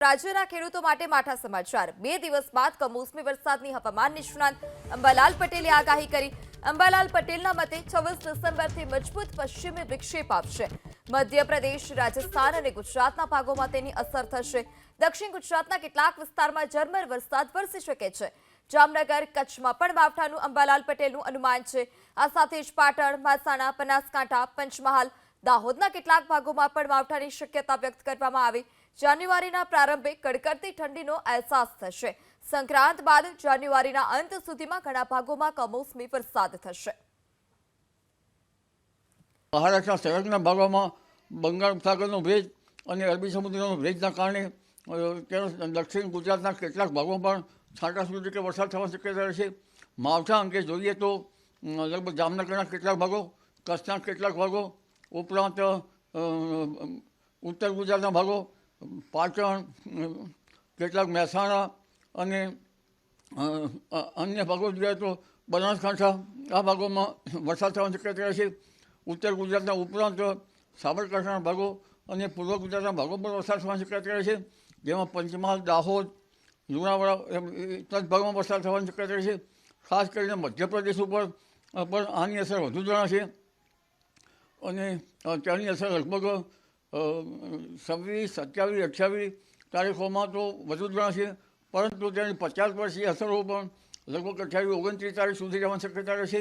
રાજ્યના ખેડૂતો માટે માઠા સમાચાર। 2 દિવસ બાદ કમોસમી વરસાદની હવામાન નિષ્ણાંત અંબાલાલ પટેલે આગાહી કરી। અંબાલાલ પટેલના મતે 26 ડિસેમ્બરથી મજબૂત પશ્ચિમી વિક્ષેપ આવશે। મધ્યપ્રદેશ, રાજસ્થાન અને ગુજરાતના ભાગોમાં તેની અસર થશે। દક્ષિણ ગુજરાતના કેટલાક વિસ્તારમાં ઝરમર વરસાદ વરસી શકે છે। જામનગર, કચ્છમાં પણ માવઠાનું અંબાલાલ પટેલનું અનુમાન છે। આ સાથે જ પાટણ, મહેસાણા, બનાસકાંઠા, પંચમહાલ, દાહોદના કેટલાક ભાગોમાં પણ માવઠાની શક્યતા વ્યક્ત કરવામાં આવી। જાન્યુઆરીના પ્રારંભે કડકડતી ઠંડીનો અહેસાસ થશે। સંક્રાંત બાદ જાન્યુઆરીના અંત સુધીમાં ઘણા ભાગોમાં કમોસમી વરસાદ થશે। મહારાષ્ટ્રના સર્વજ્ઞ ભાગોમાં બંગાળ ઉપસાગરનો ભેજ અને અરબી સમુદ્રનો ભેજના કારણે દક્ષિણ ગુજરાતના કેટલાક ભાગોમાં પણ છાંટાછૂટી કે વરસાદ થવાની શક્યતા રહેશે। માવઠા અંગે જોઈએ તો લગભગ જામનગરના કેટલાક ભાગો, કચ્છના કેટલાક ભાગો ઉપરાંત ઉત્તર ગુજરાતના ભાગો, પાટણ, કેટલાક મહેસાણા અને અન્ય ભાગો જોઈએ તો બનાસકાંઠા આ ભાગોમાં વરસાદ થવાની શક્યતા રહેશે। ઉત્તર ગુજરાતના ઉપરાંત સાબરકાંઠાના ભાગો અને પૂર્વ ગુજરાતના ભાગો પર વરસાદ થવાની શક્યતા રહેશે, જેમાં પંચમહાલ, દાહોદ, લુણાવાડા ભાગોમાં વરસાદ થવાની શક્યતા રહેશે। ખાસ કરીને મધ્યપ્રદેશ ઉપર પણ આની અસર વધુ જણાશે અને તેની અસર લગભગ 26, 27, 28 તારીખોમાં તો વધુ જણાશે, પરંતુ તેની 50 વર્ષની અસરો પણ લગભગ 28, 29 તારીખ સુધી રહેવાની શક્યતા રહેશે।